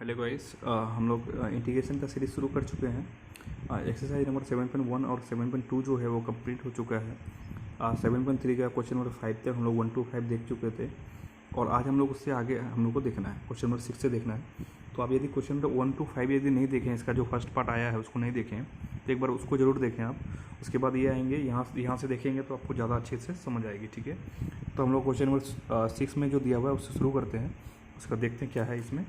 Hello guys, हम लोग integration का सीरीज शुरू कर चुके हैं। एक्सरसाइज नंबर 7.1 और 7.2 जो है वो कंप्लीट हो चुका है। 7.3 का क्वेश्चन नंबर 5 तक हम लोग 1 to 5 देख चुके थे और आज हम लोग उससे आगे हम लोग को देखना है, क्वेश्चन नंबर 6 से देखना है। तो आप यदि क्वेश्चन नंबर 1 to 5 यदि नहीं देखें, इसका जो फर्स्ट पार्ट आया है उसको नहीं देखें तो एक बार उसको ज़रूर देखें आप। उसके बाद ये आएंगे, यहाँ से देखेंगे तो आपको ज़्यादा अच्छे से समझ आएगी। ठीक है, तो हम लोग क्वेश्चन नंबर 6 में जो दिया हुआ है उससे शुरू करते हैं। उसका देखते हैं क्या है इसमें।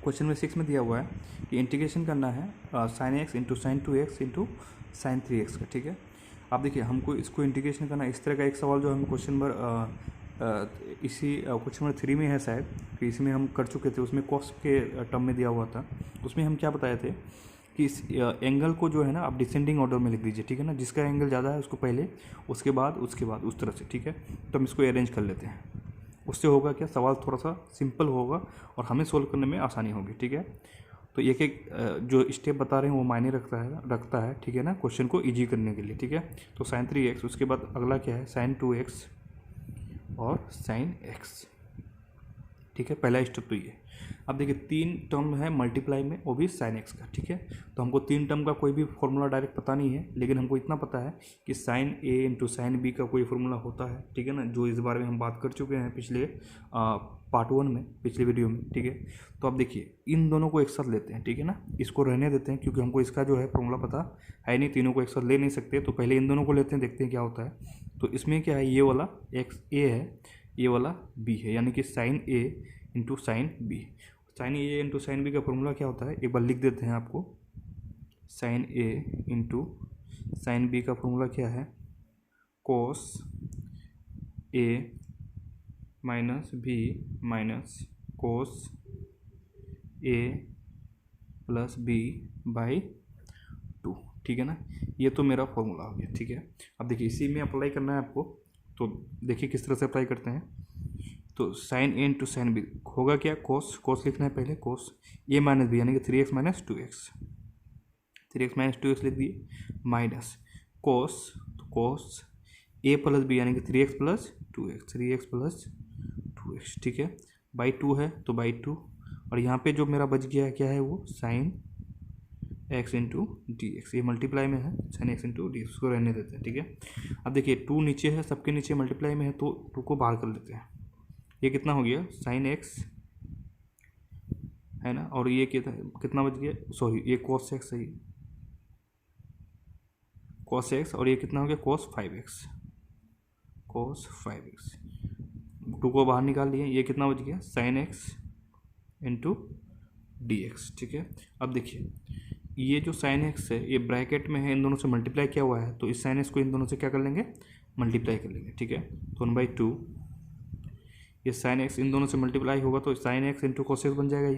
क्वेश्चन नंबर 6 में दिया हुआ है कि इंटीग्रेशन करना है sine x into sine 2x into sine 3x का। ठीक है, आप देखिए हमको इसको इंटीग्रेशन करना है। इस तरह का एक सवाल जो हम क्वेश्चन नंबर इसी क्वेश्चन नंबर 3 में है शायद, कि इसमें हम कर चुके थे। उसमें कॉस के टर्म में दिया हुआ था। उसमें हम क्या बताए थे कि इस एंगल को जो है ना आप डिसेंडिंग ऑर्डर में लिख दीजिए। ठीक है ना, जिसका एंगल ज़्यादा है उसको पहले, उसके बाद उस तरह से। ठीक है, तो हम इसको अरेंज कर लेते हैं। उससे होगा क्या, सवाल थोड़ा सा सिंपल होगा और हमें सोल्व करने में आसानी होगी। ठीक है, तो एक एक जो स्टेप बता रहे हैं वो मायने रखता है। ठीक है ना, क्वेश्चन को इजी करने के लिए। ठीक है, तो साइन 3x, उसके बाद अगला क्या है साइन 2x और साइन x। ठीक है, पहला स्टेप तो ये। अब देखिए 3 टर्म है मल्टीप्लाई में, वो भी साइन एक्स का। ठीक है, तो हमको 3 टर्म का कोई भी फॉर्मूला डायरेक्ट पता नहीं है, लेकिन हमको इतना पता है कि sine a into sine B का कोई फॉर्मूला होता है। ठीक है ना, जो इस बारे में हम बात कर चुके हैं पिछले पार्ट 1 में, पिछले वीडियो में। ठीक है, तो अब देखिए इन दोनों को एक साथ लेते हैं। ठीक है ना, इसको रहने देते हैं क्योंकि हमको इसका जो है फॉर्मूला पता है नहीं, तीनों को एक साथ ले नहीं सकते। तो पहले इन दोनों को लेते हैं, देखते हैं क्या होता है। तो इसमें क्या है, ये वाला एक्स ए है, ये वाला बी है, यानी कि sine A into sine B. Sine A into sine B का फॉर्मूला क्या होता है, एक बार लिख देते हैं आपको। Sine A into sine B का फॉर्मूला क्या है, cos A minus B minus cos A plus B by 2। ठीक है ना, ये तो मेरा फॉर्मूला हो गया। ठीक है, अब देखिए इसी में अप्लाई करना है आपको। तो देखिए किस तरह से अप्लाई करते हैं। तो sign A into sine B होगा क्या, कोस लिखना है पहले, कोस ए माइनस बी यानी कि 3x minus 2x, 3x minus 2x लिख दिए, माइनस कोस, तो कोस ए प्लस बी यानी कि 3x plus 2x, 3x plus 2x। ठीक है, बाई 2 है तो बाई 2, और यहाँ पे जो मेरा बच गया है क्या है वो sine x into D x, ये मल्टीप्लाई में है, sine x into D x को रहने देते हैं। ठीक है, अब देखिए 2 नीचे है, सबके नीचे मल्टीप्लाई में है, तो 2 को बाहर कर लेते हैं। ये कितना हो गया, साइन एक्स है ना, और ये कितना बच गया, सॉरी ये कॉस एक्स है, कॉस एक्स, और ये कितना हो गया कॉस 5x, कॉस 5x। 2 को बाहर निकाल लिए, ये कितना बच गया sine x into D x. ठीक है, अब देखिए ये जो साइन एक्स है ये ब्रैकेट में है, इन दोनों से मल्टीप्लाई किया हुआ है, तो इस साइन एक्स को इन दोनों से क्या कर लेंगे, मल्टीप्लाई कर लेंगे। ठीक है, तो 1/2, ये साइन एक्स इन दोनों से मल्टीप्लाई होगा तो sine x into cos x बन जाएगा,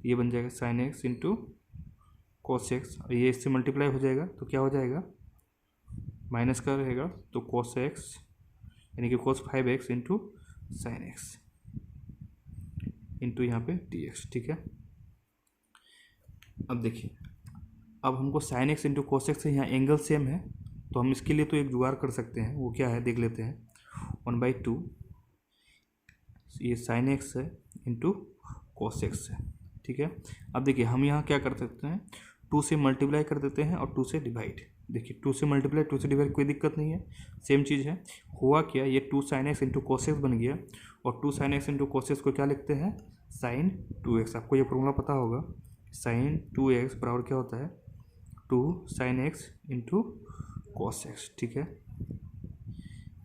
ये बन जाएगा sine x into cos x, और ये इससे मल्टीप्लाई हो जाएगा तो क्या हो जाएगा, माइनस का रहेगा तो कोस एक्स यानी कि कोस 5x into sine x into यहाँ पे डी एक्स। ठीक है, अब देखिए अब हमको sine x into cos x है, यहाँ एंगल सेम है, तो हम इसके लिए तो एक जुगाड़ कर सकते हैं, वो क्या है देख लेते हैं। 1/2 ये साइन एक्स है इंटू कोस एक्स है। ठीक है, अब देखिए हम यहाँ क्या कर सकते हैं, 2 से मल्टीप्लाई कर देते हैं और 2 से डिवाइड। देखिए 2 से मल्टीप्लाई 2 से डिवाइड कोई दिक्कत नहीं है, सेम चीज़ है। हुआ क्या, ये 2 sine x into cos x बन गया, और 2 sine x into cos x को क्या लिखते हैं, साइन 2x। आपको ये फॉर्मूला पता होगा, साइन 2x बराबर क्या होता है, 2 sine x into cos x. ठीक है,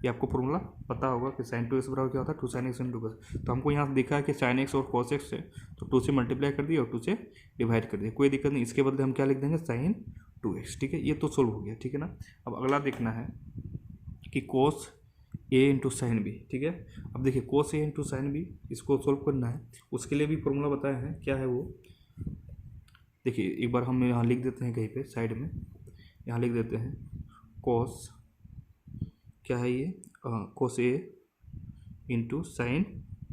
ये आपको फॉर्मूला पता होगा कि साइन 2x बराबर क्या होता है, 2 साइन एक्स इंटू कोस। तो हमको यहाँ दिखा है कि साइन एक्स और कोस एक्स है, तो 2 से मल्टीप्लाई कर दिया और 2 से डिवाइड कर दिया, कोई दिक्कत नहीं। इसके बदले हम क्या लिख देंगे, साइन 2x। ठीक है, ये तो सोल्व हो गया। ठीक है ना, अब अगला देखना है कि कोस ए इंटू साइन बी। ठीक है, अब देखिए कोस ए इंटू साइन बी, इसको सोल्व करना है, उसके लिए भी फॉर्मूला बताया है, क्या है वो देखिए एक बार हम यहाँ लिख देते हैं कहीं पे साइड में, यहाँ लिख देते हैं कोस, क्या है ये, cos A into sine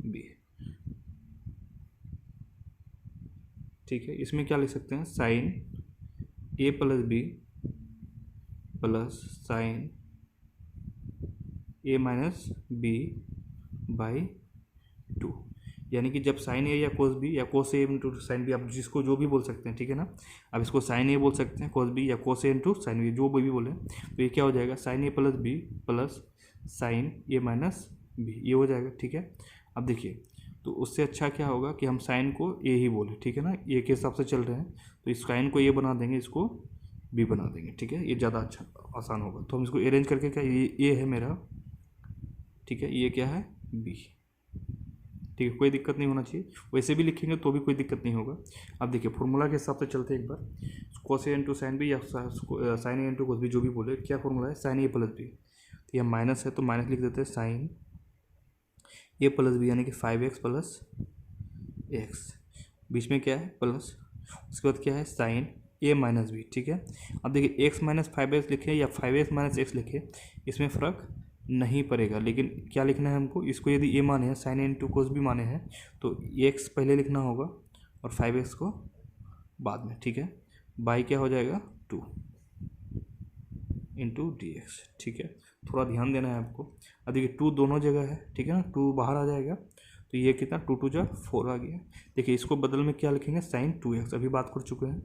B. ठीक है, इसमें क्या लिख सकते हैं, sine A plus B plus sine A minus B by 2। यानी कि जब साइन ए या कोस बी या कोस ए इंटू साइन बी, आप जिसको जो भी बोल सकते हैं, ठीक है ना। अब इसको साइन ए बोल सकते हैं, कोस बी, या कोस ए इंटू साइन बी, जो भी बोले। तो ये क्या हो जाएगा, sign A plus B plus sine A minus B, ये हो जाएगा, ठीक है। अब देखिए, तो उससे अच्छा क्या होगा कि हम साइन को ए ही बोले, ठीक है ना, ए के हिसाब से चल रहे हैं, तो इस साइन को ए बना देंगे, इसको बी बना देंगे, ठीक है, ये ज़्यादा अच्छा आसान होगा। तो हम इसको अरेंज करके, क्या ये ए है मेरा, ठीक है, ये क्या है बी, ठीक है, कोई दिक्कत नहीं होना चाहिए। वैसे भी लिखेंगे तो भी कोई दिक्कत नहीं होगा। अब देखिए फॉर्मूला के हिसाब से चलते हैं एक बार। कोस ए इंटू साइन बी या sign A into cos B, जो भी बोले, क्या फॉर्मूला है, साइन ए प्लस बी। तो यह माइनस है तो माइनस लिख देते हैं, साइन ए प्लस बी यानी कि 5x प्लस एक्स, बीच में क्या है प्लस, उसके बाद क्या है साइन ए माइनस बी, ठीक है। अब देखिए x माइनस 5x लिखे या 5x माइनस एक्स लिखे, इसमें फ़र्क नहीं पड़ेगा, लेकिन क्या लिखना है हमको, इसको यदि ए माने हैं, sine A into cos B माने हैं, तो x पहले लिखना होगा और 5x को बाद में, ठीक है। बाई क्या हो जाएगा 2 इंटू डी एक्स, ठीक है, थोड़ा ध्यान देना है आपको। अब देखिए 2 दोनों जगह है, ठीक है ना, 2 बाहर आ जाएगा, तो ये कितना 2 2 जा 4 आ गया। देखिए इसको बदल में क्या लिखेंगे, साइन 2x, अभी बात कर चुके हैं।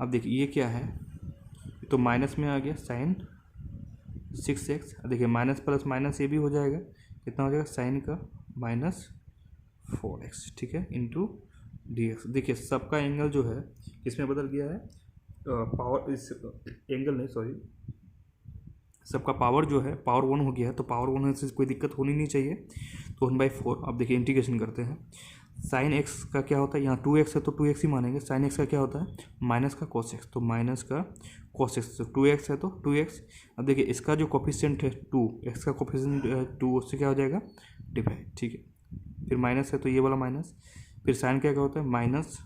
अब देखिए ये क्या है, तो माइनस में आ गया साइन 6x। देखिए माइनस प्लस माइनस ये भी हो जाएगा, कितना हो जाएगा साइन का माइनस 4x, ठीक है, इंटू डी एक्स। देखिए सबका एंगल जो है किसमें बदल गया है, पावर, इस एंगल नहीं, सॉरी, सबका पावर जो है पावर 1 हो गया है, तो पावर 1 होने से कोई दिक्कत होनी नहीं चाहिए। तो 1/4। अब देखिए इंटीग्रेशन करते हैं, साइन एक्स का क्या होता है, यहाँ 2x है तो 2x ही मानेंगे। साइन एक्स का क्या होता है, माइनस का कोस एक्स, तो माइनस का कोस एक्स, तो 2x है तो 2x। अब देखिए इसका जो कोफिशिएंट है 2, एक्स का कोफिशिएंट 2, उससे क्या हो जाएगा डिवाइड, ठीक है। फिर माइनस है तो ये वाला माइनस, फिर साइन क्या होता है माइनस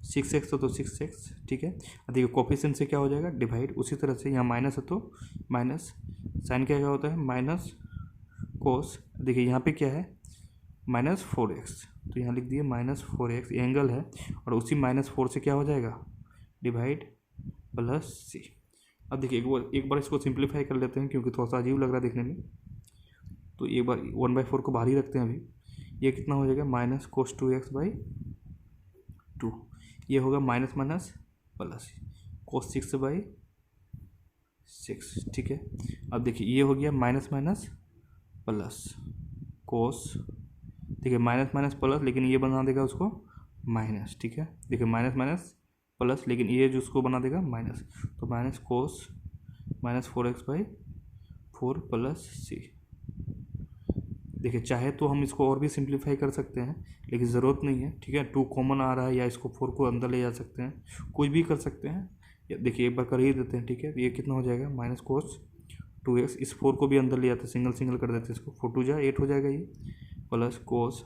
6x है तो 6x, ठीक है। अब देखिए कोफिशिएंट से क्या हो जाएगा डिवाइड, उसी तरह से यहाँ माइनस है तो माइनस, साइन क्या होता है माइनस कोस, देखिए यहाँ पे क्या है माइनस 4x, तो यहाँ लिख दिए माइनस 4x, ये एंगल है, और उसी -4 से क्या हो जाएगा डिवाइड प्लस सी। अब देखिए एक बार इसको सिंप्लीफाई कर लेते हैं, क्योंकि थोड़ा सा अजीब लग रहा है देखने में। तो एक बार 1/4 को बाहर ही रखते हैं अभी, ये कितना हो जाएगा माइनस कोस 2x/2, ये होगा माइनस माइनस प्लस कोस 6/6, ठीक है। अब देखिए ये हो गया माइनस माइनस प्लस कोस, देखिए माइनस माइनस प्लस, लेकिन ये बना देगा उसको माइनस, ठीक है। देखिए माइनस माइनस प्लस, लेकिन ये जो उसको बना देगा माइनस, तो minus cos minus 4x/4 plus C. देखिए चाहे तो हम इसको और भी सिंप्लीफाई कर सकते हैं, लेकिन ज़रूरत नहीं है, ठीक है। 2 कॉमन आ रहा है, या इसको 4 को अंदर ले जा सकते हैं, कुछ भी कर सकते हैं। देखिए एक बार कर ही देते हैं, ठीक है। ये कितना हो जाएगा माइनस कोस 2x, इस 4 को भी अंदर ले जाते हैं, सिंगल सिंगल कर देते हैं इसको, 4 2 जा 8 हो जाएगा ये, प्लस कोस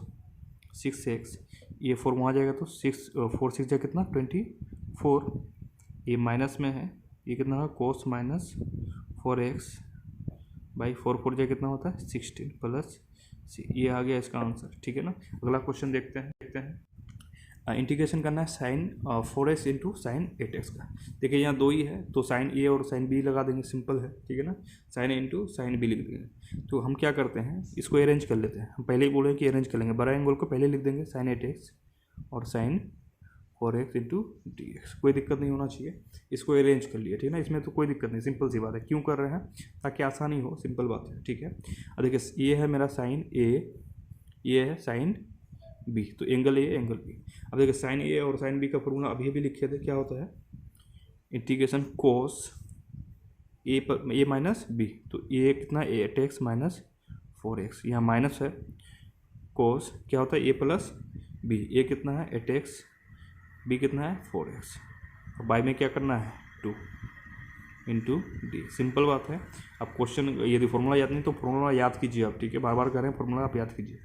6x, ये 4 वहाँ जाएगा तो 4 6 जा कितना 24, ये माइनस में है, ये कितना होगा कोस माइनस 4x/4, 4 जा कितना होता है 16 प्लस सी, ये आ गया इसका आंसर, ठीक है ना। अगला क्वेश्चन देखते हैं। इंटीग्रेशन करना है sign 4x into sine 8x का। देखिए यहाँ 2 ही है, तो साइन ए और साइन बी लगा देंगे, सिंपल है, ठीक है ना। Sign A into sine B लिख देंगे। तो हम क्या करते हैं, इसको अरेंज कर लेते हैं। हम पहले ही बोले कि अरेंज कर लेंगे, बड़ा एंगल को पहले लिख देंगे साइन 8x और sign 4x into D x, कोई दिक्कत नहीं होना चाहिए। इसको अरेंज कर लिया, ठीक है ना, इसमें तो कोई दिक्कत नहीं, सिंपल सी बात है। क्यों कर रहे हैं, ताकि आसानी हो, सिंपल बात है, ठीक है। अब देखिए ये है मेरा साइन ए, ये है साइन बी, तो एंगल ए एंगल बी। अब देखिए साइन ए और साइन बी का फॉर्मूला अभी भी लिखे थे, क्या होता है इंटीग्रेशन कोस ए पर ए माइनस बी, तो ये कितना 8x माइनस 4x, यहाँ माइनस है, कोस क्या होता है ए प्लस बी, ए कितना है 8x, बी कितना है 4x, और बाई में क्या करना है 2 इंटू डी, सिंपल बात है। अब क्वेश्चन यदि फॉर्मूला याद नहीं तो फॉर्मूला याद कीजिए आप, ठीक है, बार बार कर रहे हैं फॉर्मूला, आप याद कीजिए।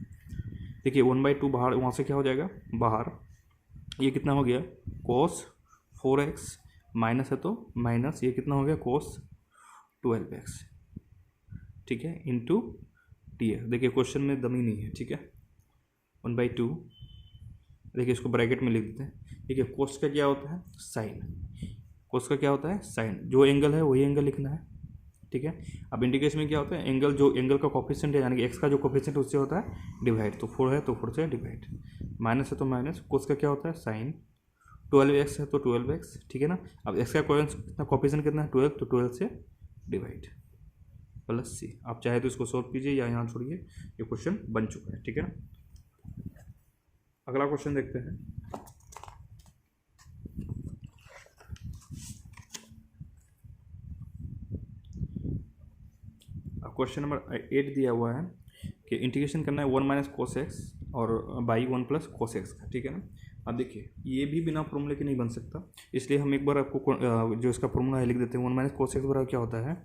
देखिए 1/2 बाहर, वहाँ से क्या हो जाएगा बाहर, ये कितना हो गया कोस 4x, माइनस है तो माइनस, ये कितना हो गया कोस 12x, ठीक है, इंटू डी एक्स। देखिए क्वेश्चन में दमी नहीं है, ठीक है। 1/2, देखिए इसको ब्रैकेट में लिख देते हैं। देखिए कोस का क्या होता है साइन, कोस का क्या होता है साइन, जो एंगल है वही एंगल लिखना है, ठीक है। अब इंटीग्रेशन में क्या होता है, एंगल जो एंगल का कोफिशिएंट है यानी कि एक्स का जो कोफिशिएंट उससे होता है डिवाइड, तो 4 है तो 4 से डिवाइड, माइनस है तो माइनस, कोस का क्या होता है साइन, 12x है तो 12x, ठीक है ना। अब एक्स का कोफिशिएंट कितना है 12, तो 12 से डिवाइड प्लस सी। आप चाहे तो इसको सॉल्व कीजिए या यहाँ छोड़िए, ये क्वेश्चन बन चुका है, ठीक है ना। अगला क्वेश्चन देखते हैं। क्वेश्चन नंबर 8 दिया हुआ है कि इंटीग्रेशन करना है 1 माइनस कोस एक्स और बाई 1 प्लस कोस एक्स का, ठीक है ना। अब देखिए ये भी बिना फॉर्मूले के नहीं बन सकता, इसलिए हम एक बार आपको जो इसका फॉर्मूला है लिख देते हैं। 1 माइनस कोस एक्स बराबर क्या होता है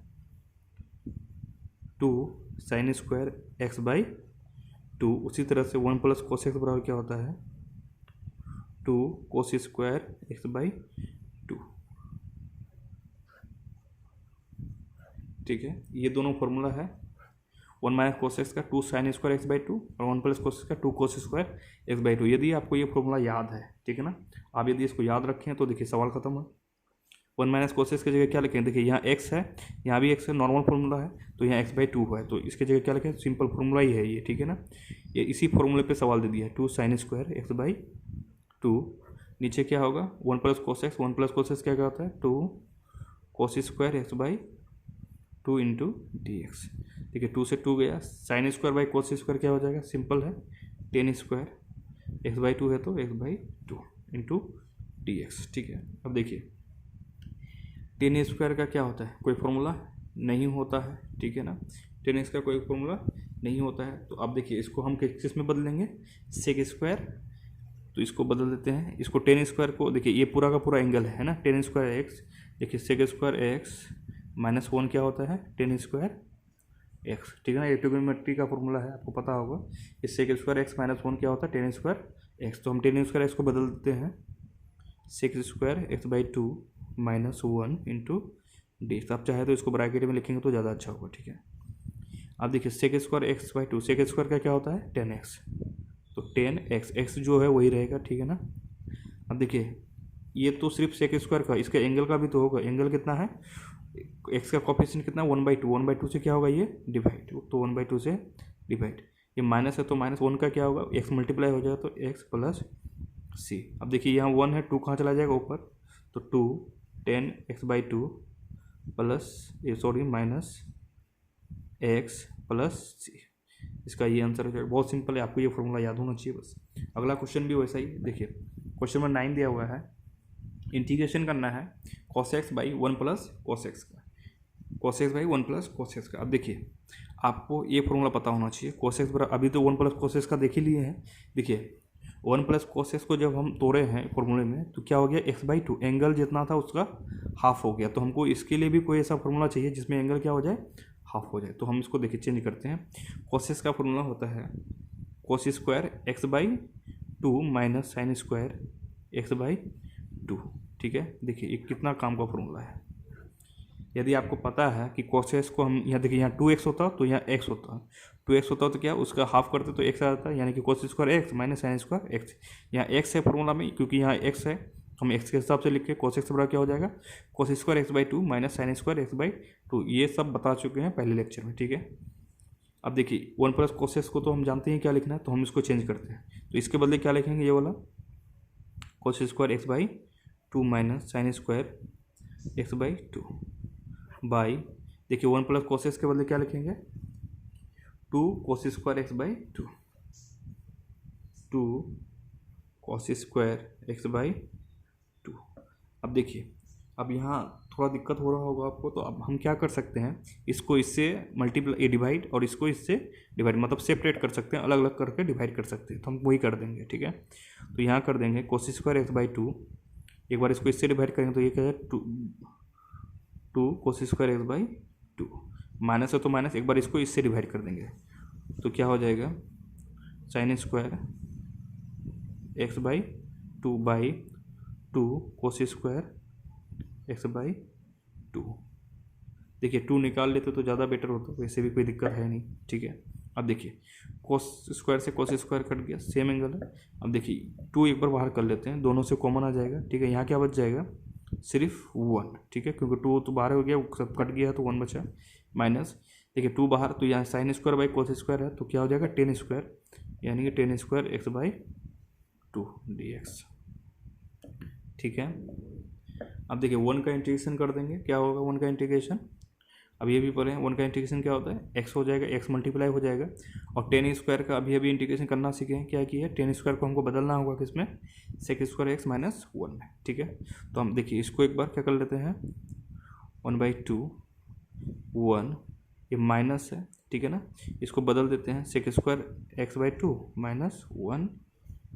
2 साइन स्क्वायर एक्स बाई 2। उसी तरह से 1 प्लस कोस एक्स बराबर क्या होता है 2 कोस स्क्वायर एक्स बाई 2, ठीक है। ये दोनों फॉर्मूला है 1 माइनस कोस एक्स का 2 साइन स्क्वायर एक्स बाई 2 और 1 प्लस कोस एक्स का 2 कोस स्क्वायर एक्स बाई 2। यदि आपको ये फॉर्मूला याद है, ठीक है ना, आप यदि इसको याद रखें तो देखिए सवाल खत्म है। 1 माइनस कोस एक्स की जगह क्या लिखें, देखिए यहाँ एक्स है, यहाँ भी एक्स है, नॉर्मल फॉर्मूला है, तो यहाँ एक्स बाई 2 है, तो इसके जगह क्या लिखें, सिंपल फॉर्मूला ही है ये, ठीक है ना। ये इसी फॉर्मूले पे सवाल दे दिया है 2 साइन स्क्वायर एक्स बाई 2। नीचे क्या होगा 1 plus cos x, 1 plus cos x क्या होता है 2 cos square x by 2 into D x. ठीक है, 2 से 2 गया, sine square by cos square क्या हो जाएगा, सिंपल है, टेन स्क्वायर एक्स बाई 2 है तो x by 2 into D x. ठीक है, अब देखिए टेन स्क्वायर का क्या होता है, कोई फॉर्मूला नहीं होता है, ठीक है ना, टेन एक्स का कोई फॉर्मूला नहीं होता है। तो अब देखिए इसको हम किस में बदलेंगे, सेक स्क्वायर, तो इसको बदल देते हैं, इसको टेन स्क्वायर को देखिए ये पूरा का पूरा एंगल है ना, टेन स्क्वायर एक्स, देखिए सेक स्क्वायर एक्स माइनस 1 क्या होता है टेन स्क्वायर एक्स, ठीक है ना, ये ट्रिग्नोमेट्री का फॉर्मूला है, आपको पता होगा। इस सेक स्क्वायर एक्स माइनस 1 क्या होता है टेन स्क्वायर एक्स, तो हम टेन स्क्वायर एक्स को बदल देते हैं sec square x by 2 minus 1 into d. आप चाहे तो इसको ब्रैकेट में लिखेंगे तो ज़्यादा अच्छा होगा, ठीक है। अब देखिए sec square x by 2, sec square का क्या होता है 10x, तो 10x, x जो है वही रहेगा, ठीक है ना। अब देखिए ये तो सिर्फ सेक स्क्वायर का, इसका एंगल का भी तो होगा, एंगल कितना है, x का कोफिशिएंट कितना 1/2, 1/2 से क्या होगा ये डिवाइड, तो 1/2 से डिवाइड, ये माइनस है तो माइनस 1 का क्या होगा x मल्टीप्लाई हो जाएगा तो x प्लस सी। अब देखिए यहाँ 1 है, 2 कहाँ चला जाएगा ऊपर, तो 2 10x/2 प्लस ये सॉरी माइनस x प्लस सी, इसका ये आंसर हो जाएगा। बहुत सिंपल है, आपको ये फॉर्मूला याद होना चाहिए बस। अगला क्वेश्चन भी वैसा ही, देखिए क्वेश्चन नंबर 9 दिया हुआ है, इंटीग्रेशन करना है cos x by 1 plus cos x का, cos x by 1 plus cos x का। अब देखिए आपको ये फॉर्मूला पता होना चाहिए, cos x बराबर, अभी तो 1 प्लस cos x का देख ही लिए हैं, देखिए 1 प्लस cos x को जब हम तोड़े हैं फॉर्मूले में तो क्या हो गया x/2, एंगल जितना था उसका हाफ हो गया, तो हमको इसके लिए भी कोई ऐसा फॉर्मूला चाहिए जिसमें एंगल क्या हो जाए हाफ हो जाए। तो हम इसको देखिए चेंज करते हैं, cos x का फॉर्मूला होता है cos square x/2 minus sine square x/2, ठीक है। देखिए ये कितना काम का फॉर्मूला है, यदि आपको पता है कि cos x को हम यहाँ देखिए यहाँ 2x होता तो यहाँ x होता, 2x होता तो क्या उसका हाफ करते तो x आ जाता है, यानी कि cos square x minus sine square x, यहाँ x है फॉर्मूला में, क्योंकि यहाँ x है हम x के हिसाब से लिख के cos x बराबर क्या हो जाएगा cos square x/2 minus sine square x/2, ये सब बता चुके हैं पहले लेक्चर में, ठीक है। अब देखिए 1 प्लस cos x को तो हम जानते हैं क्या लिखना है, तो हम इसको चेंज करते हैं, तो इसके बदले क्या लिखेंगे, ये वाला cos square x/2 minus sine square x/2 by, देखिए 1 प्लस cos x के बदले क्या लिखेंगे 2 cos square x/2, 2 cos square x/2। अब देखिए अब यहाँ थोड़ा दिक्कत हो रहा होगा आपको, तो अब हम क्या कर सकते हैं, इसको इससे मल्टीप्लाई डिवाइड और इसको इससे डिवाइड, मतलब सेपरेट कर सकते हैं, अलग अलग करके डिवाइड कर सकते हैं, तो हम वही कर देंगे, ठीक है। तो यहाँ कर देंगे cos स्क्वायर x/2, एक बार इसको इससे डिवाइड करेंगे तो ये क्या है 2 cos स्क्वायर x/2, माइनस है तो माइनस, एक बार इसको इससे डिवाइड कर देंगे तो क्या हो जाएगा sine square x/2 by 2 cos square x/2। देखिए 2 निकाल लेते तो ज़्यादा बेटर होता, वैसे भी कोई दिक्कत है नहीं, ठीक है। अब देखिए cos स्क्वायर से cos स्क्वायर कट गया, सेम एंगल है। अब देखिए 2 एक बार बाहर कर लेते हैं, दोनों से कॉमन आ जाएगा, ठीक है। यहाँ क्या बच जाएगा सिर्फ 1, ठीक है, क्योंकि 2 तो बाहर हो गया, वो सब कट गया तो 1 बचा, माइनस देखिए 2 बाहर, तो यहाँ sine square by cos square है तो क्या हो जाएगा 10 स्क्वायर, यानी कि 10 स्क्वायर एक्स बाई 2 dx, ठीक है। अब देखिए 1 का इंटीग्रेशन कर देंगे, क्या होगा 1 का इंटीग्रेशन, अब ये भी पढ़े हैं 1 का इंटीग्रेशन क्या होता है, x हो जाएगा, x मल्टीप्लाई हो जाएगा, और 10 स्क्वायर का अभी इंटीग्रेशन करना सीखे हैं, क्या किया है 10 स्क्वायर को हमको बदलना होगा किसमें, सेक स्क्वायर एक्स माइनस 1 में, ठीक है। तो हम देखिए इसको एक बार क्या कर लेते हैं, 1/2 1, ये माइनस है, ठीक है ना, इसको बदल देते हैं sec square x/2 minus 1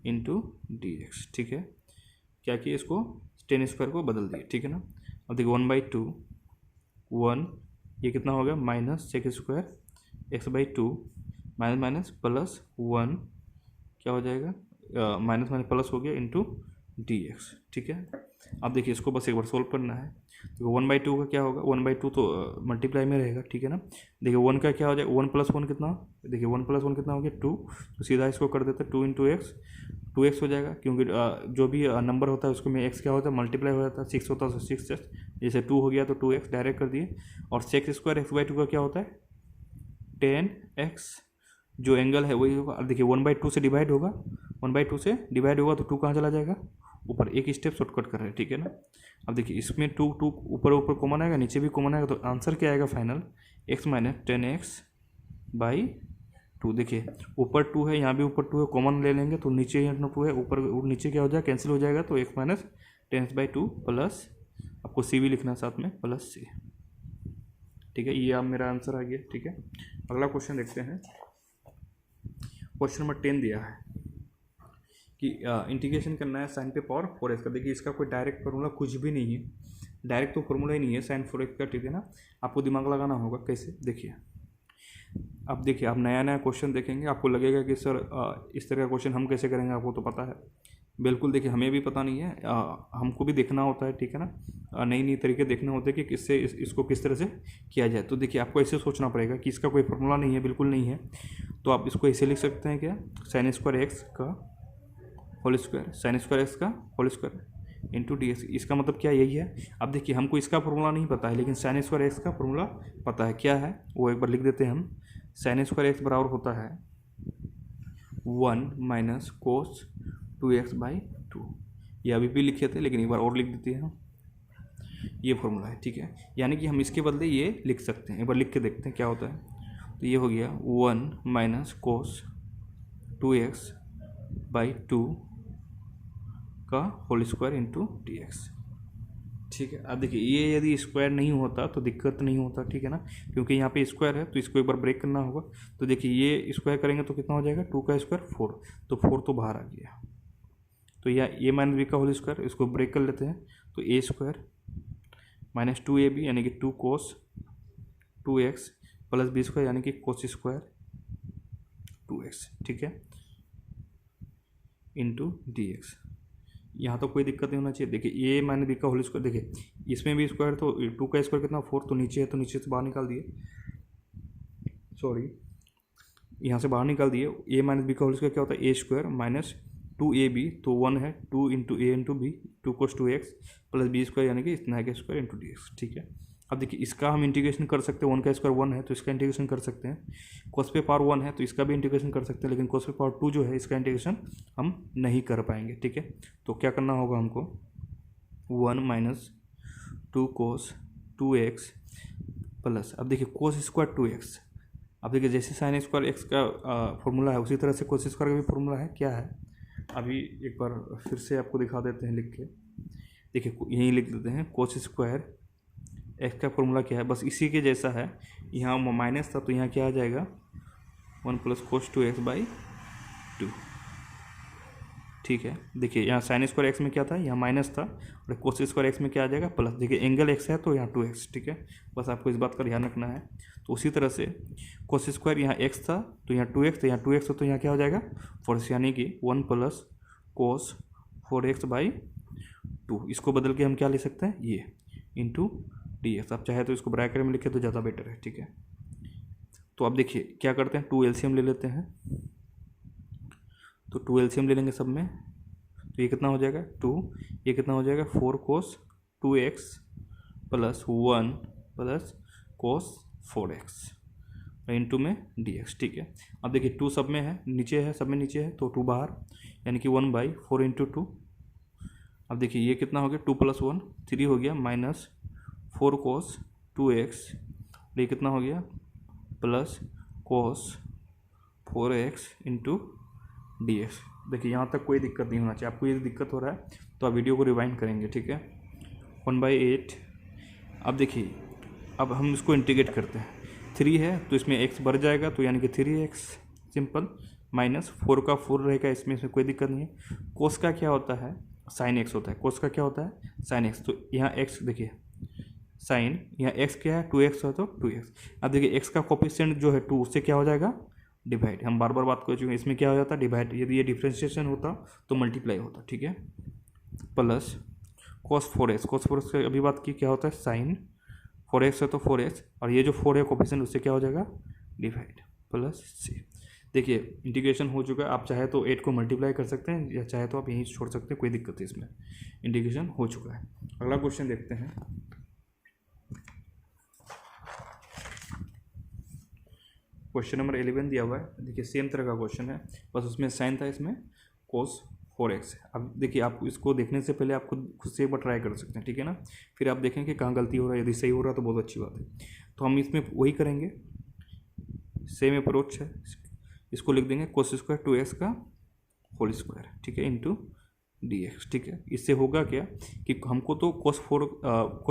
into D x, ठीक है, क्या किया इसको 10 स्क्वायर को बदल दिए, ठीक है ना। अब देखिए 1/2 1, ये कितना हो गया minus sec square x/2 minus minus plus 1, क्या हो जाएगा माइनस माइनस प्लस हो गया इंटू डी एक्स, ठीक है। अब देखिए इसको बस एक बार सोल्व करना है, तो 1/2 का क्या होगा, 1/2 तो मल्टीप्लाई में रहेगा, ठीक है ना। देखिए 1 का क्या हो जाएगा, 1 + 1 कितना, देखिए 1 + 1 कितना हो गया 2, तो सीधा इसको कर देते हैं 2 × x, 2x हो जाएगा, क्योंकि जो भी नंबर होता है उसको में x क्या होता है मल्टीप्लाई हो जाता है, 6 होता है तो 6, जैसे 2 हो गया तो 2x डायरेक्ट कर दिए, और सेक स्क्वायर x/2 का क्या होता है 10x, जो एंगल है वही होगा। अब देखिए 1/2 से डिवाइड होगा, 1/2 से डिवाइड होगा तो 2 कहाँ चला जाएगा, ऊपर, एक स्टेप शॉर्टकट कर रहे हैं, ठीक है ना। अब देखिए इसमें 2 ऊपर ऊपर कॉमन आएगा, नीचे भी कॉमन आएगा, तो आंसर क्या आएगा फाइनल x माइनस 10x/2, देखिए ऊपर 2 है, यहाँ भी ऊपर 2 है, कॉमन ले लेंगे तो नीचे यहाँ 2 है, ऊपर नीचे क्या हो जाएगा कैंसिल हो जाएगा, तो x माइनस 10x/2 प्लस, आपको c भी लिखना है साथ में, प्लस c, ठीक है, ये अब मेरा आंसर आ गया, ठीक है। अगला क्वेश्चन देखते हैं, क्वेश्चन नंबर 10 दिया है कि इंटीग्रेशन करना है साइन पे पावर 4x का। देखिए इसका कोई डायरेक्ट फार्मूला कुछ भी नहीं है, डायरेक्ट तो फार्मूला ही नहीं है साइन 4x का, ठीक है ना, आपको दिमाग लगाना होगा कैसे, देखिए अब देखिए आप नया क्वेश्चन देखेंगे, आपको लगेगा कि सर इस तरह का क्वेश्चन हम कैसे करेंगे, आपको तो पता है, बिल्कुल देखिए हमें भी पता नहीं है, हमको भी देखना होता है, ठीक है ना, नई नई तरीके देखने होते हैं कि किससे इसको किस तरह से किया जाए। तो देखिए आपको ऐसे सोचना पड़ेगा कि इसका कोई फार्मूला नहीं है, बिल्कुल नहीं है, तो आप इसको ऐसे लिख सकते हैं क्या, साइन स्क्वायर एक्स का whole square, sine square X का whole square into D X, इसका मतलब क्या यही है। अब देखिए हमको इसका फार्मूला नहीं पता है, लेकिन साइन स्क्वायर एक्स का फार्मूला पता है, क्या है वो एक बार लिख देते हैं हम, साइन स्क्वायर एक्स बराबर होता है 1 माइनस कोस 2x/2, ये अभी भी लिखे थे लेकिन एक बार और लिख देते हैं हम, ये फार्मूला है, ठीक है, यानी कि हम इसके बदले ये लिख सकते हैं, एक बार लिख के देखते हैं क्या होता है। तो ये हो गया 1 माइनस कोस 2x/2 का whole square into D x, ठीक है। अब देखिए ये यदि स्क्वायर नहीं होता तो दिक्कत नहीं होता, ठीक है ना, क्योंकि यहाँ पे स्क्वायर है तो इसको एक बार ब्रेक करना होगा। तो देखिए ये स्क्वायर करेंगे तो कितना हो जाएगा, 2 का स्क्वायर 4, तो 4 तो बाहर आ गया, तो यह ए माइनस बी का होल स्क्वायर, इसको ब्रेक कर लेते हैं, तो ए स्क्वायर माइनस 2ab यानी कि 2 कोस 2x प्लस बी स्क्वायर यानी कि कोस स्क्वायर 2x, ठीक है, इंटू डी एक्स। यहाँ तो कोई दिक्कत नहीं होना चाहिए। देखिए ए माइनस बी का होल स्क्वायर, देखिए इसमें भी स्क्वायर, तो 2 का स्क्वायर कितना 4, तो नीचे है तो नीचे से बाहर निकाल दिए, सॉरी यहाँ से बाहर निकाल दिए। ए माइनस बी का होल स्क्वायर क्या होता है, ए स्क्वायर माइनस 2ab, तो 1 है 2 इंटू ए इंटू बी, 2 कोस 2x प्लस बी स्क्वायर यानी कि इतना का स्क्वायर इंटू डी एक्स, ठीक है। अब देखिए इसका हम इंटीग्रेशन कर सकते हैं, 1 का स्क्वायर 1 है तो इसका इंटीग्रेशन कर सकते हैं, कोस पे पावर 1 है तो इसका भी इंटीग्रेशन कर सकते हैं, लेकिन कोस पे पावर 2 जो है इसका इंटीग्रेशन हम नहीं कर पाएंगे, ठीक है। तो क्या करना होगा हमको, 1 माइनस 2 कोस 2x प्लस, अब देखिए कोस स्क्वायर 2x, अब देखिए जैसे साइन स्क्वायर एक्स का फॉर्मूला है उसी तरह से कोस स्क्वायर का भी फॉर्मूला है, क्या है अभी एक बार फिर से आपको दिखा देते हैं लिख के, देखिए यहीं लिख देते हैं, कोस स्क्वायर एक्स का फॉर्मूला क्या है, बस इसी के जैसा है, यहाँ माइनस था तो यहाँ क्या आ जाएगा 1 प्लस कोस 2x/2, ठीक है। देखिए यहाँ साइन स्क्वायर एक्स में क्या था, यहाँ माइनस था, और कोस स्क्वायर एक्स में क्या आ जाएगा प्लस, देखिए एंगल एक्स है तो यहाँ 2x, ठीक है, बस आपको इस बात का ध्यान रखना है। तो उसी तरह से कोस स्क्वायर यहाँ x था तो यहाँ 2x, तो यहाँ 2x तो यहाँ क्या हो जाएगा 4, यानी कि 1 प्लस कोस 4x/2, इसको बदल के हम क्या ले सकते हैं, ये इंटू डी एक्स, आप चाहे तो इसको ब्रैकेट में लिखे तो ज़्यादा बेटर है, ठीक है। तो अब देखिए क्या करते हैं, 2 एलसीएम ले लेते हैं, तो 2 एलसीएम ले लेंगे सब में, तो ये कितना हो जाएगा 2, ये कितना हो जाएगा 4 कोस 2x plus 1 plus cos 4x into में dx। ठीक है, अब देखिए 2 सब में है, नीचे है, सब में नीचे है, तो 2 बाहर, यानी कि 1/4 इंटू 2। अब देखिए ये कितना हो गया, 2 + 1 3 हो गया, माइनस 4 कोस 2x, ये कितना हो गया, plus cos 4x into dx। देखिए यहाँ तक कोई दिक्कत नहीं होना चाहिए। आपको ये दिक्कत हो रहा है तो आप वीडियो को रिवाइंड करेंगे। ठीक है, 1/8। अब देखिए, अब हम इसको इंटीग्रेट करते हैं। 3 है तो इसमें x बढ़ जाएगा, तो यानी कि 3x सिंपल, माइनस 4 का 4 रहेगा, इसमें कोई दिक्कत नहीं है। कोस का क्या होता है, साइन x होता है। कोस का क्या होता है, साइन x। तो यहाँ x देखिए साइन, यहाँ x क्या है, 2x है तो 2x। अब देखिए x का कोफिशिएंट जो है 2, उससे क्या हो जाएगा, डिवाइड। हम बार बार बात कर चुके हैं, इसमें क्या हो जाता है, डिवाइड। यदि ये डिफ्रेंशिएशन होता तो मल्टीप्लाई होता। ठीक है, plus cos 4x, cos 4x की अभी बात की, क्या होता है, साइन 4x है तो 4x, और ये जो 4 है कोफिशिएंट, उससे क्या हो जाएगा, डिवाइड, प्लस c। देखिए इंटीग्रेशन हो चुका है। आप चाहे तो 8 को मल्टीप्लाई कर सकते हैं, या चाहे तो आप यहीं छोड़ सकते हैं, कोई दिक्कत नहीं इसमें। इंटीग्रेशन हो चुका है। अगला क्वेश्चन देखते हैं। क्वेश्चन नंबर 11 दिया हुआ है। देखिए सेम तरह का क्वेश्चन है, बस उसमें साइन था, इसमें कोस 4x। अब देखिए आप इसको देखने से पहले आप खुद से एक बार ट्राई कर सकते हैं। ठीक है ना, फिर आप देखें कि कहाँ गलती हो रहा है। यदि सही हो रहा है तो बहुत अच्छी बात है। तो हम इसमें वही करेंगे, सेम अप्रोच है। इसको लिख देंगे कोस स्क्वायर 2x का होल स्क्वायर, ठीक है, इंटू dx। ठीक है, इससे होगा क्या कि हमको तो कोस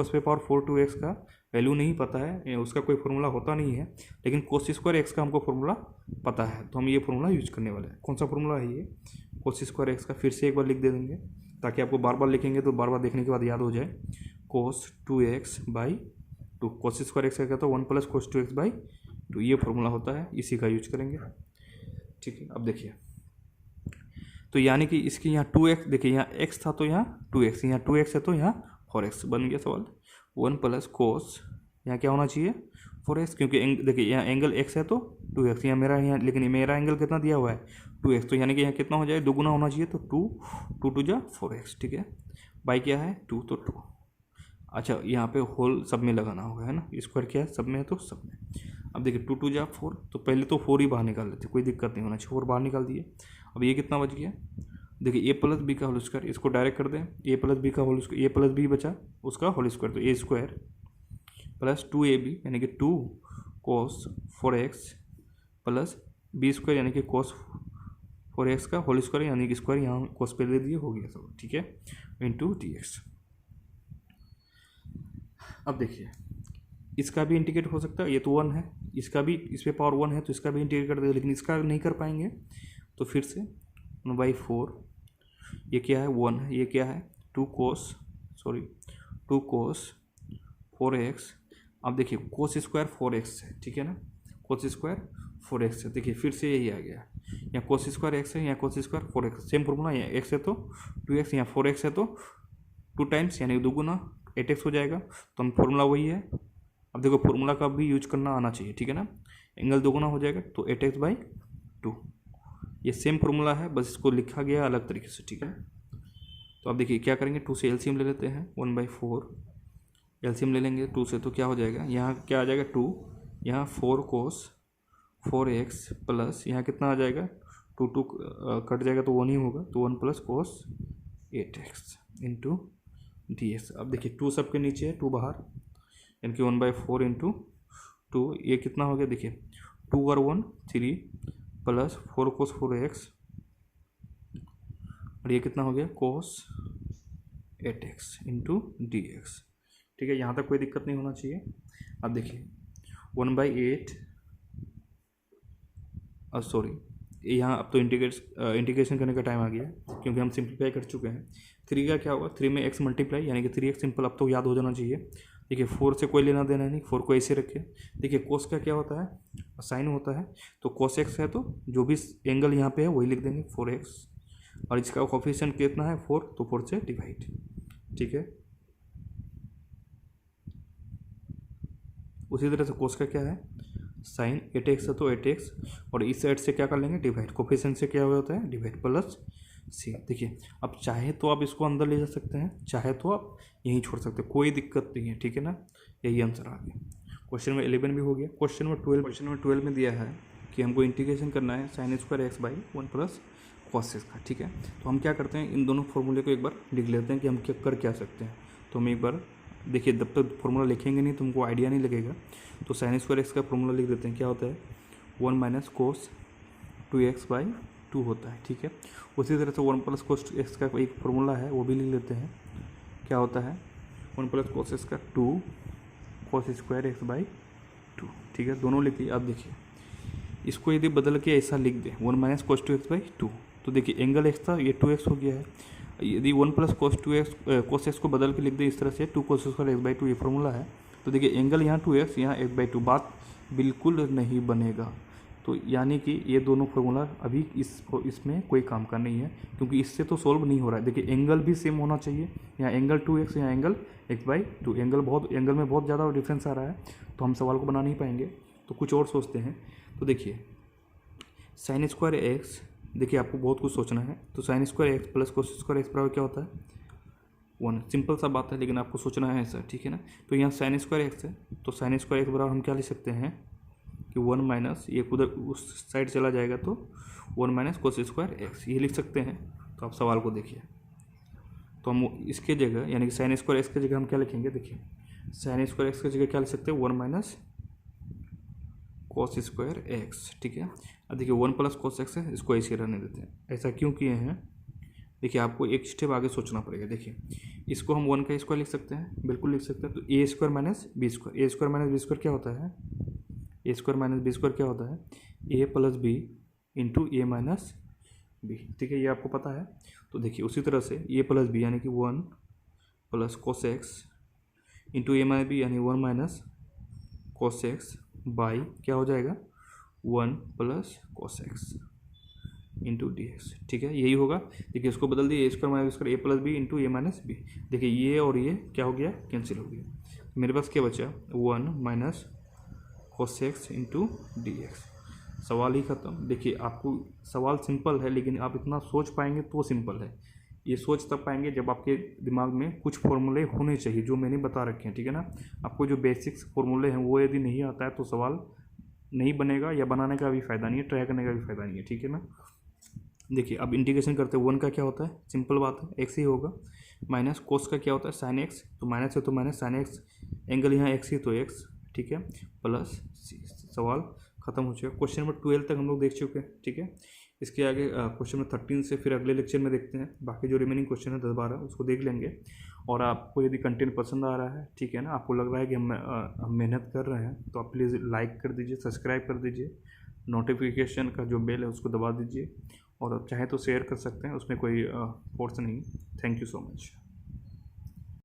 पे पावर 4 2x का वैल्यू नहीं पता है, उसका कोई फॉर्मूला होता नहीं है, लेकिन कोस स्क्वायर x का हमको फॉर्मूला पता है, तो हम ये फॉर्मूला यूज करने वाले हैं। कौन सा फॉर्मूला है ये, कोस स्क्वायर x का। फिर से एक बार लिख दे देंगे, ताकि आपको बार बार लिखेंगे तो बार बार देखने के बाद याद हो जाए। कोस 2x/2, कोस स्क्वायर x का क्या था, 1 + कोस 2x/2, ये फॉर्मूला होता है, इसी का यूज करेंगे। ठीक है, अब देखिए, तो यानी कि इसकी यहाँ 2x, देखिए यहाँ x था तो यहाँ 2x, यहाँ 2x है तो यहाँ 4x बन गया सवाल। 1 + कोस, यहाँ क्या होना चाहिए, 4x, क्योंकि देखिए यहाँ एंगल x है तो 2x, यहाँ मेरा, यहाँ लेकिन मेरा एंगल कितना दिया हुआ है, 2x, तो यानी कि यहाँ कितना हो जाए, दोगुना होना चाहिए, तो 2 2 जा 4x। ठीक है, बाई क्या है 2, तो 2। अच्छा, यहाँ पे होल सब में लगाना होगा, है ना, स्क्वायर क्या है, सब में है तो सब में। अब देखिए 2 2 जा 4, तो पहले तो 4 ही बाहर निकाल लेते, कोई दिक्कत नहीं होना चाहिए, 4 बाहर निकाल दिए। अब ये कितना बच गया, देखिए a + b का होल स्क्वायर, इसको डायरेक्ट कर दें, a + b का होल स्क्वायर, a + b बचा, उसका होल स्क्वायर, तो a² प्लस 2ab यानी कि 2 कोस 4x प्लस b² यानी कि कोस 4x का होल स्क्वायर, यानी कि स्क्वायर, यहाँ कोस पे दे दिए, हो गया सब। ठीक है, इंटू dx। अब देखिए इसका भी इंटीग्रेट हो सकता है, ये तो 1 है, इसका भी, इस पर पावर 1 है तो इसका भी इंटीग्रेट कर देगा, लेकिन इसका नहीं कर पाएंगे, तो फिर से 1/4, ये क्या है 1 है, ये क्या है 2 कोस 4x। अब देखिए कोस स्क्वायर 4x है, ठीक है ना, कोस स्क्वायर 4x है। देखिए फिर से यही आ गया, यहाँ कोस स्क्वायर x है, यहाँ cos square 4x, same formula, यहाँ x है तो 2x, यहाँ 4x है तो 2 टाइम्स, यानी 2 गुना 8x हो जाएगा। तो हम फॉर्मूला वही है। अब देखो फॉर्मूला का भी यूज करना आना चाहिए, ठीक है ना, एंगल 2 गुना हो जाएगा तो 8x/2, ये सेम फॉर्मूला है, बस इसको लिखा गया अलग तरीके से। ठीक है, तो अब देखिए क्या करेंगे, 2 से एलसीएम ले लेते हैं, 1/4 एलसीएम ले लेंगे 2 से, तो क्या हो जाएगा, यहाँ क्या आ जाएगा 2, यहाँ 4 कोस 4x प्लस यहाँ कितना आ जाएगा 2 2 कट जाएगा तो 1 ही होगा, तो 1 + कोस 8x इंटू dx। अब देखिए 2 सबके नीचे है, 2 बाहर, यानी कि 1/4 इंटू 2, ये कितना हो गया, देखिए 2 और 1 3 प्लस 4 कोस 4x, और ये कितना हो गया कोस 8x इंटू dx। ठीक है, यहाँ तक कोई दिक्कत नहीं होना चाहिए। अब देखिए 1/8, सॉरी यहाँ अब तो इंटीग्रेशन करने का टाइम आ गया, क्योंकि हम सिंप्लीफाई कर चुके हैं। 3 का क्या होगा, 3 में x मल्टीप्लाई, यानी कि 3x सिंपल, अब तो याद हो जाना चाहिए। देखिए 4 से कोई लेना देना नहीं, 4 को ऐसे रखें। देखिए कोस का क्या होता है, साइन होता है, तो कोस x है तो जो भी एंगल यहाँ पे है वही लिख देंगे 4x, और इसका कोफिशिएंट कितना है 4, तो 4 से डिवाइड। ठीक है, उसी तरह से कोस का क्या है, साइन 8x है तो 8x, और इस साइड से क्या कर लेंगे डिवाइड, कोफिशिएंट से क्या होता है डिवाइड, प्लस सी। देखिए अब चाहे तो आप इसको अंदर ले जा सकते हैं, चाहे तो आप यहीं छोड़ सकते हैं, कोई दिक्कत नहीं है, ठीक है ना। यही आंसर आ गया। क्वेश्चन नंबर 11 भी हो गया। क्वेश्चन नंबर 12 में दिया है कि हमको इंटीग्रेशन करना है sign square x by 1 plus cos x का, ठीक है। तो हम क्या करते हैं, इन दोनों फॉर्मूले को एक बार लिख लेते हैं कि हम क्या कर क्या सकते हैं। तो हम एक बार देखिए, जब तक फॉर्मूला लिखेंगे नहीं तुमको आइडिया नहीं लगेगा। तो साइन स्क्वायर एक्स का फॉर्मूला लिख देते हैं, क्या होता है 1 माइनस कोस 2x बाई 2 होता है, ठीक है। उसी तरह से 1 प्लस कोस एक्स का एक फॉर्मूला है वो भी लिख लेते हैं, क्या होता है 1 प्लस कोस एक्स का 2 कोस स्क्वायर एक्स बाई 2, ठीक है। दोनों लिखिए। अब देखिए इसको यदि बदल के ऐसा लिख दें 1 माइनस कोस 2x बाई 2, तो देखिए एंगल एक्स था, ये 2x हो गया है। यदि 1 प्लस कोस एक्स को बदल के लिख दें इस तरह से 2 कोस स्क्वायर एक्स बाई 2, ये फॉर्मूला है। तो देखिए एंगल यहाँ 2x, यहाँ x बाई 2, बात बिल्कुल नहीं बनेगा। तो यानी कि ये दोनों फार्मूला अभी इसमें कोई काम का नहीं है, क्योंकि इससे तो सोल्व नहीं हो रहा है। देखिए एंगल भी सेम होना चाहिए, यहाँ एंगल 2x, यहाँ एंगल x बाई 2, एंगल में बहुत ज़्यादा डिफरेंस आ रहा है, तो हम सवाल को बना नहीं पाएंगे। तो कुछ और सोचते हैं। तो देखिए साइन स्क्वायर एक्स, देखिए आपको बहुत कुछ सोचना है। तो sign square x plus cos square x बराबर क्या होता है 1, सिंपल सा बात है, लेकिन आपको सोचना है ऐसा, ठीक है ना। तो यहाँ साइन स्क्वायर एक्स है, तो साइन स्क्वायर एक्स बराबर हम क्या लिख सकते हैं कि 1 माइनस, ये उधर उस साइड चला जाएगा तो 1 माइनस कोस स्क्वायर एक्स, ये लिख सकते हैं। तो आप सवाल को देखिए, तो हम इसके जगह यानी कि साइन स्क्वायर एक्स की जगह हम क्या लिखेंगे, देखिए साइन स्क्वायर एक्स की जगह क्या लिख सकते हैं 1 माइनस कोस स्क्वायर एक्स, ठीक है। अब देखिए 1 प्लस कोस एक्स है, इसको ऐसे रहने देते हैं। ऐसा क्यों किए हैं, देखिए आपको एक स्टेप आगे सोचना पड़ेगा। देखिए इसको हम 1 का स्क्वायर लिख सकते हैं, बिल्कुल लिख सकते हैं। तो ए स्क्वायर माइनस बी स्क्वायर, ए स्क्वायर माइनस बी स्क्वायर क्या होता है, ए स्क्वायर माइनस बी स्क्वायर क्या होता है ए प्लस बी इंटू ए माइनस बी, ठीक है, ये आपको पता है। तो देखिए उसी तरह से ए प्लस बी यानी कि 1 प्लस कोस एक्स इंटू ए माइनस बी यानी 1 माइनस कोस एक्स बाई क्या हो जाएगा 1 plus cos x into D x, ठीक है, यही होगा। देखिए इसको बदल दिए, ए स्क्वायर माइनस स्क्वायर ए प्लस बी इंटू ए माइनस बी। देखिए ये और ये क्या हो गया, कैंसिल हो गया। मेरे पास क्या बचा 1 minus cos x into D x, सवाल ही ख़त्म। देखिए आपको सवाल सिंपल है, लेकिन आप इतना सोच पाएंगे तो सिंपल है। ये सोच तब पाएंगे जब आपके दिमाग में कुछ फॉर्मूले होने चाहिए जो मैंने बता रखे हैं, ठीक है ना। आपको जो बेसिक्स फॉर्मूले हैं वो यदि नहीं आता है तो सवाल नहीं बनेगा, या बनाने का भी फ़ायदा नहीं है, ट्राई करने का भी फ़ायदा नहीं है, ठीक है ना। देखिए अब इंटीग्रेशन करते हैं, 1 का क्या होता है, सिंपल बात है एक्स ही होगा, माइनस कोस का क्या होता है साइन एक्स, तो माइनस है तो माइनस साइन एक्स, एंगल यहाँ एक्स ही तो एक्स, ठीक है, प्लस सी। सवाल खत्म हो चुका। क्वेश्चन नंबर 12 तक हम लोग देख चुके हैं, ठीक है। इसके आगे क्वेश्चन नंबर 13 से फिर अगले लेक्चर में देखते हैं। बाकी जो रिमेनिंग क्वेश्चन है 10-12 उसको देख लेंगे। और आपको यदि कंटेंट पसंद आ रहा है, ठीक है ना, आपको लग रहा है कि हम मेहनत कर रहे हैं, तो आप प्लीज़ लाइक कर दीजिए, सब्सक्राइब कर दीजिए, नोटिफिकेशन का जो बेल है उसको दबा दीजिए, और चाहे तो शेयर कर सकते हैं, उसमें कोई फोर्स नहीं। Thank you so much.